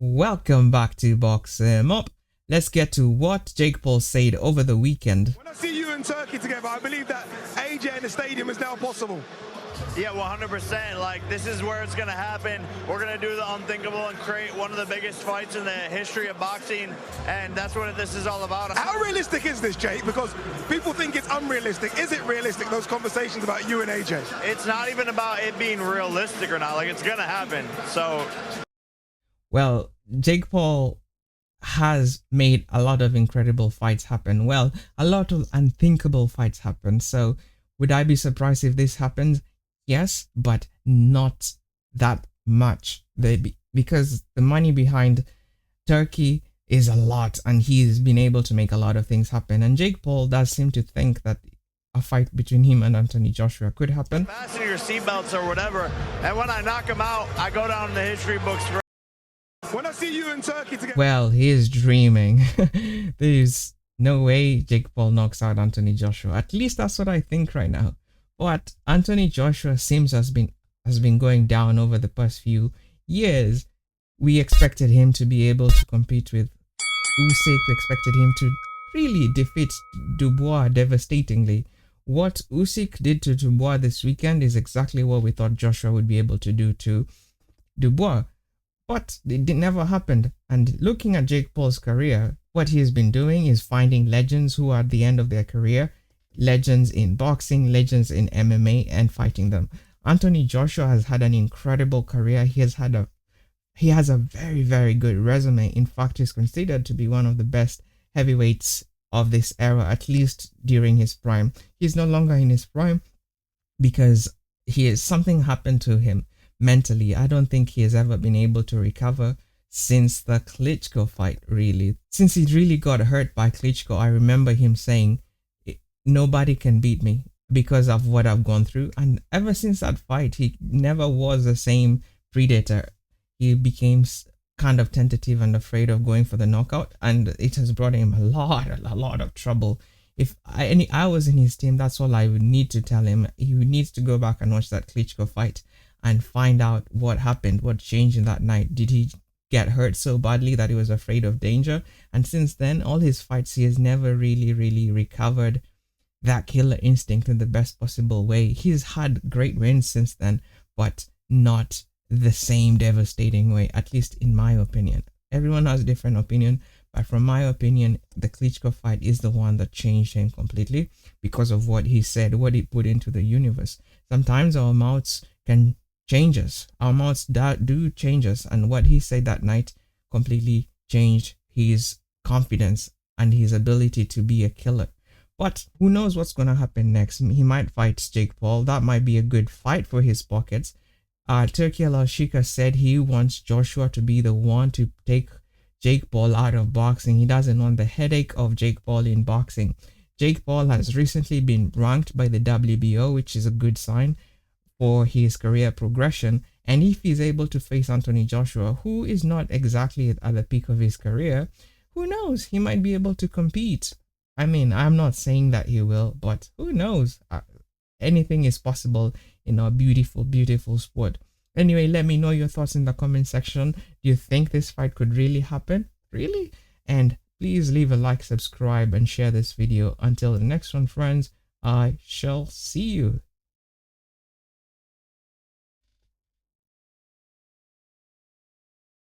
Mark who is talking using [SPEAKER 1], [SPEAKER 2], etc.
[SPEAKER 1] Welcome back to Box Him Up. Let's get to what Jake Paul said over the weekend.
[SPEAKER 2] When I see you and Turkey together, I believe that AJ in the stadium is now possible.
[SPEAKER 3] Yeah, 100%. Like, this is where it's going to happen. We're going to do the unthinkable and create one of the biggest fights in the history of boxing, and that's what this is all about.
[SPEAKER 2] How realistic is this, Jake? Because people think it's unrealistic. Is it realistic, those conversations about you and AJ?
[SPEAKER 3] It's not even about it being realistic or not. Like, it's going to happen. So,
[SPEAKER 1] well, Jake Paul has made a lot of incredible fights happen. Well, a lot of unthinkable fights happen. So would I be surprised if this happens? Yes, but not that much. Because the money behind Turkey is a lot, and he's been able to make a lot of things happen. And Jake Paul does seem to think that a fight between him and Anthony Joshua could happen.
[SPEAKER 3] Fasten your seatbelts or whatever, and when I knock him out, I go down in the history books for.
[SPEAKER 2] When I see you and Turkey together.
[SPEAKER 1] Well, he is dreaming. There's no way Jake Paul knocks out Anthony Joshua. At least that's what I think right now. But Anthony Joshua seems has been going down over the past few years. We expected him to be able to compete with Usyk. We expected him to really defeat Dubois devastatingly. What Usyk did to Dubois this weekend is exactly what we thought Joshua would be able to do to Dubois. But it never happened. And looking at Jake Paul's career, what he has been doing is finding legends who are at the end of their career, legends in boxing, legends in MMA, and fighting them. Anthony Joshua has had an incredible career. He has a very, very good resume. In fact, he's considered to be one of the best heavyweights of this era, at least during his prime. He's no longer in his prime because something happened to him mentally. I don't think he has ever been able to recover since the Klitschko fight, really. Since he really got hurt by Klitschko, I remember him saying, nobody can beat me because of what I've gone through. And ever since that fight, he never was the same predator. He became kind of tentative and afraid of going for the knockout, and it has brought him a lot of trouble. If I was in his team, that's all I would need to tell him. He needs to go back and watch that Klitschko fight and find out what happened, what changed in that night. Did he get hurt so badly that he was afraid of danger? And since then, all his fights, he has never really recovered that killer instinct in the best possible way. He's had great wins since then, but not the same devastating way, at least in my opinion. Everyone has a different opinion, but from my opinion, the Klitschko fight is the one that changed him completely because of what he said, what he put into the universe. Sometimes our mouths can change us. Our mouths do change us, and what he said that night completely changed his confidence and his ability to be a killer. But who knows what's going to happen next? He might fight Jake Paul. That might be a good fight for his pockets. Turki Al-Ashika said he wants Joshua to be the one to take Jake Paul out of boxing. He doesn't want the headache of Jake Paul in boxing. Jake Paul has recently been ranked by the WBO, which is a good sign for his career progression. And if he's able to face Anthony Joshua, who is not exactly at the peak of his career, who knows? He might be able to compete. I mean, I'm not saying that he will, but who knows? Anything is possible in our beautiful sport. Anyway, let me know your thoughts in the comment section. Do you think this fight could really happen? Really? And please leave a like, subscribe, and share this video. Until the next one, friends, I shall see you.